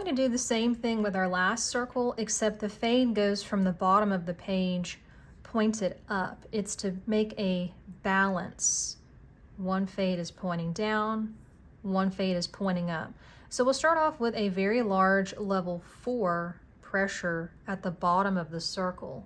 going to do the same thing with our last circle, except the fade goes from the bottom of the page pointed up. It's to make a balance. One fade is pointing down, one fade is pointing up. So we'll start off with a very large level 4 pressure at the bottom of the circle.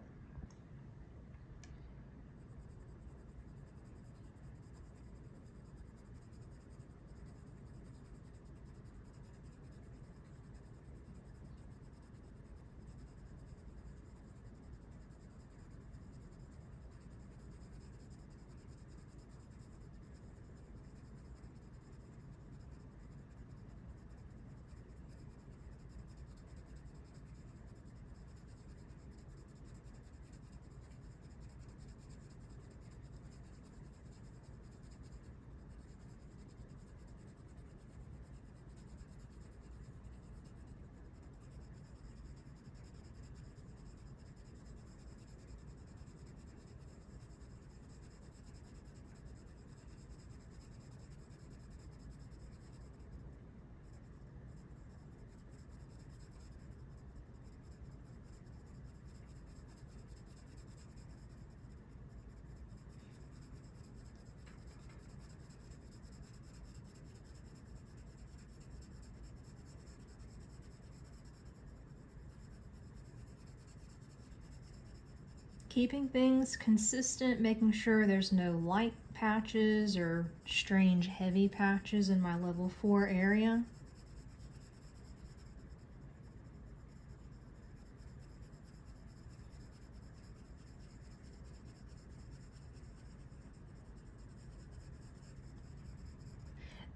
Keeping things consistent, making sure there's no light patches or strange heavy patches in my level 4 area.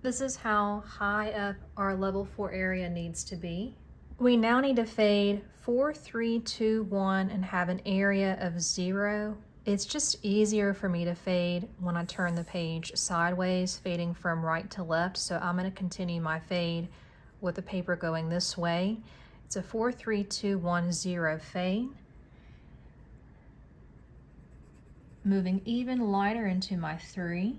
This is how high up our level 4 area needs to be. We now need to fade 4, 3, 2, 1 and have an area of 0. It's just easier for me to fade when I turn the page sideways, fading from right to left. So I'm going to continue my fade with the paper going this way. It's a 4, 3, 2, 1, 0 fade. Moving even lighter into my 3.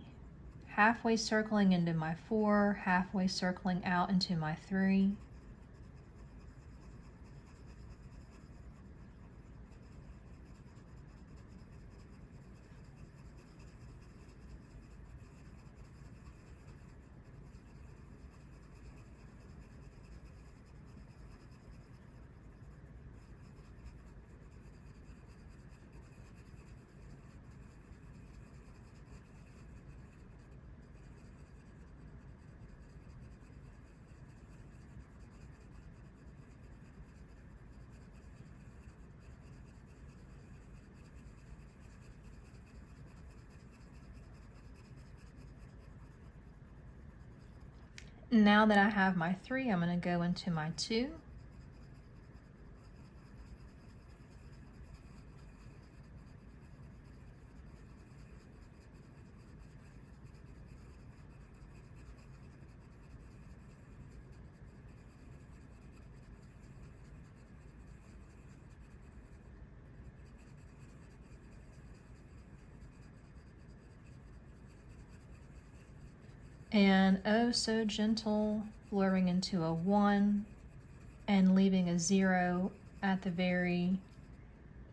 Halfway circling into my 4, halfway circling out into my 3. Now that I have my 3, I'm going to go into my 2. And oh so gentle, blurring into a 1 and leaving a 0 at the very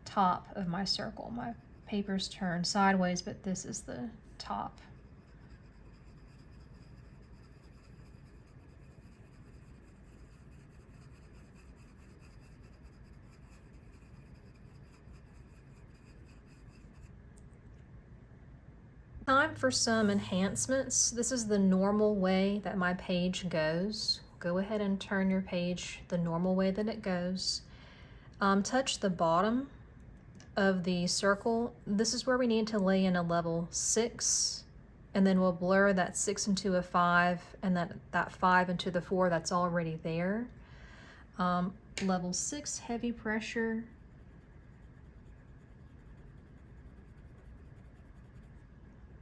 top of my circle. My paper's turned sideways, but this is the top. Time for some enhancements. This is the normal way that my page goes. Go ahead and turn your page the normal way that it goes. Touch the bottom of the circle. This is where we need to lay in a level 6, and then we'll blur that 6 into a 5 and that 5 into the 4 that's already there. Level 6 heavy pressure.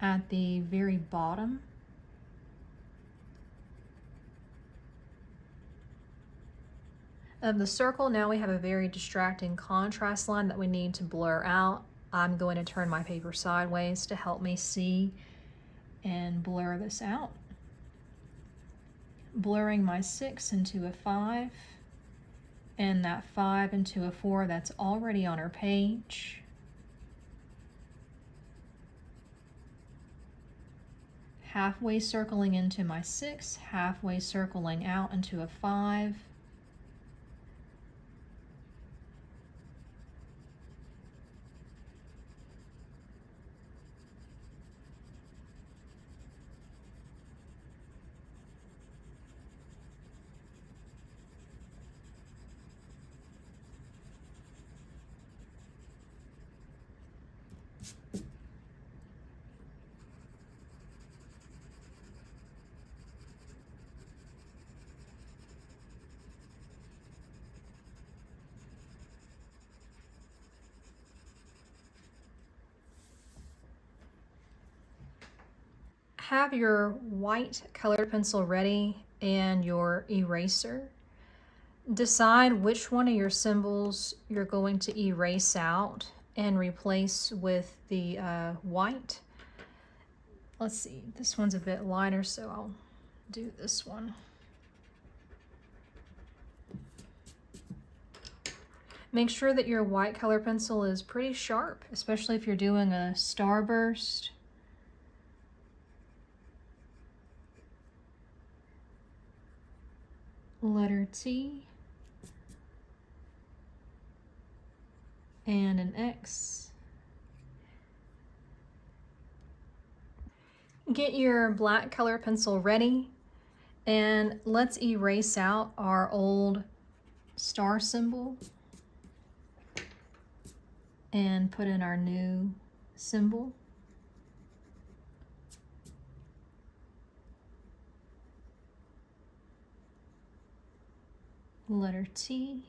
At the very bottom. Of the circle, now we have a very distracting contrast line that we need to blur out. I'm going to turn my paper sideways to help me see and blur this out. Blurring my 6 into a 5 and that 5 into a 4 that's already on our page. Halfway circling into my 6, halfway circling out into a 5. Have your white colored pencil ready and your eraser. Decide which one of your symbols you're going to erase out and replace with the white. Let's see, this one's a bit lighter, so I'll do this one. Make sure that your white color pencil is pretty sharp, especially if you're doing a starburst. Letter T and an X. Get your black color pencil ready and let's erase out our old star symbol and put in our new symbol. Letter T,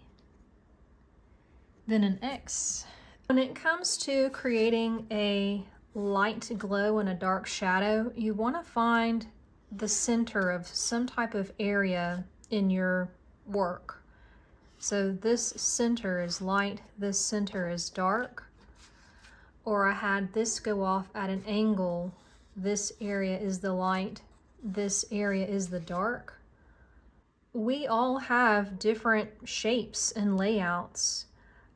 then an X. When it comes to creating a light glow and a dark shadow, you want to find the center of some type of area in your work. So this center is light, this center is dark, or I had this go off at an angle. This area is the light, this area is the dark. We all have different shapes and layouts.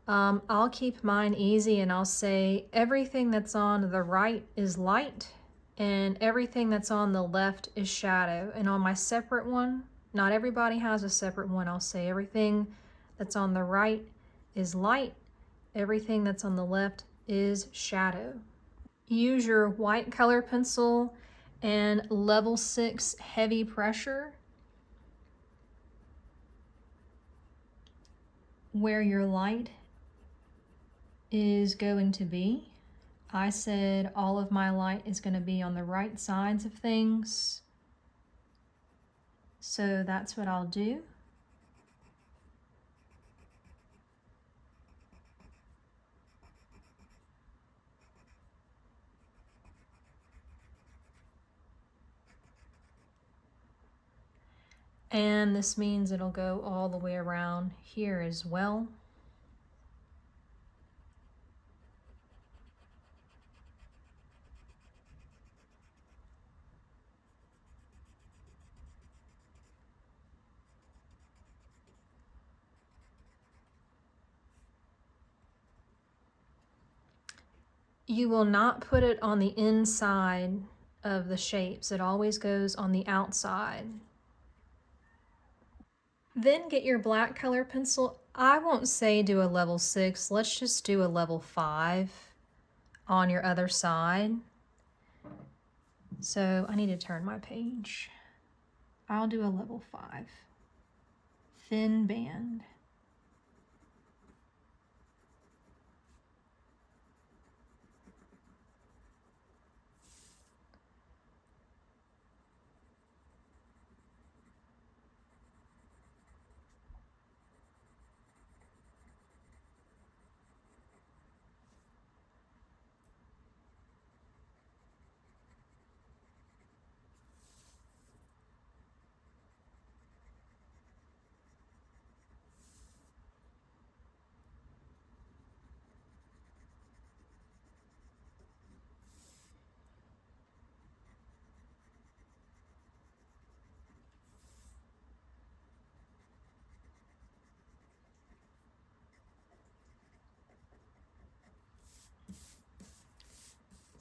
I'll keep mine easy and I'll say everything that's on the right is light and everything that's on the left is shadow. And on my separate one, not everybody has a separate one, I'll say everything that's on the right is light, everything that's on the left is shadow. Use your white color pencil and level 6 heavy pressure where your light is going to be. I said all of my light is going to be on the right sides of things. So that's what I'll do. And this means it'll go all the way around here as well. You will not put it on the inside of the shapes. It always goes on the outside. Then get your black color pencil. I won't say do a level 6. Let's just do a level 5 on your other side. So I need to turn my page. I'll do a level 5. Thin band.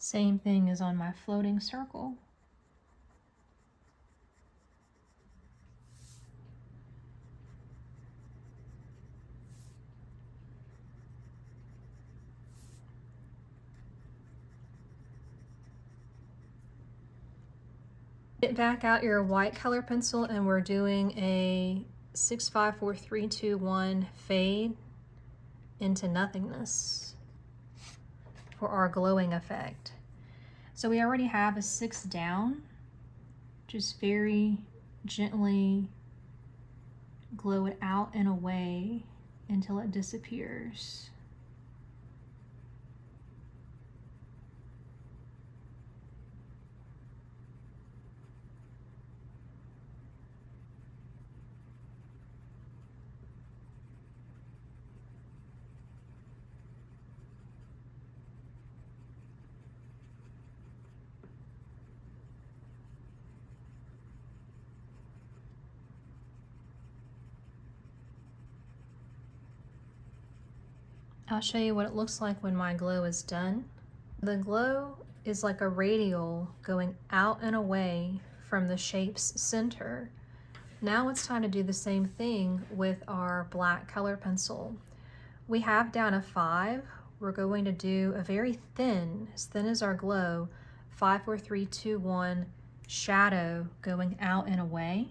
Same thing as on my floating circle. Get back out your white color pencil and we're doing a 6, 5, 4, 3, 2, 1 fade into nothingness for our glowing effect. So we already have a 6 down. Just very gently glow it out and away until it disappears. I'll show you what it looks like when my glow is done. The glow is like a radial going out and away from the shape's center. Now it's time to do the same thing with our black color pencil. We have down a 5. We're going to do a very thin, as thin as our glow, 5, 4, 3, 2, 1 shadow going out and away.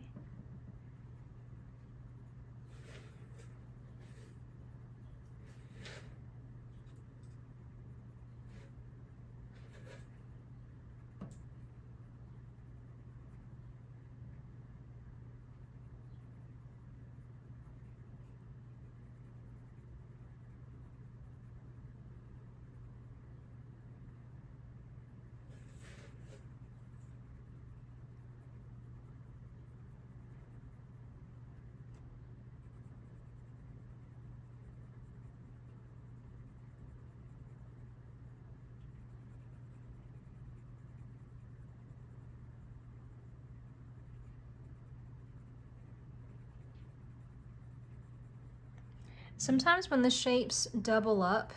Sometimes when the shapes double up,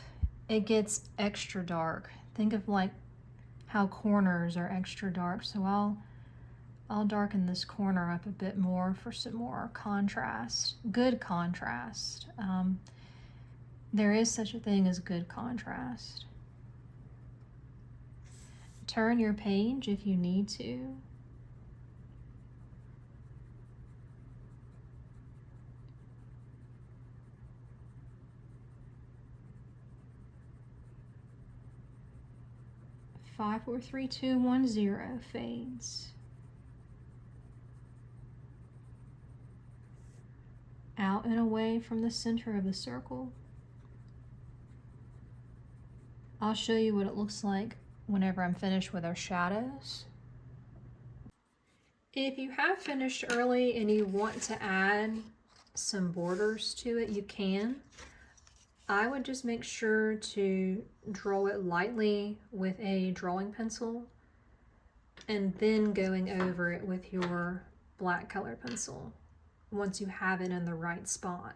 it gets extra dark. Think of like how corners are extra dark. So I'll darken this corner up a bit more for some more contrast, good contrast. There is such a thing as good contrast. Turn your page if you need to. Five, 4, 3, 2, 1, 0 fades. Out and away from the center of the circle. I'll show you what it looks like whenever I'm finished with our shadows. If you have finished early and you want to add some borders to it, you can. I would just make sure to draw it lightly with a drawing pencil and then going over it with your black color pencil once you have it in the right spot.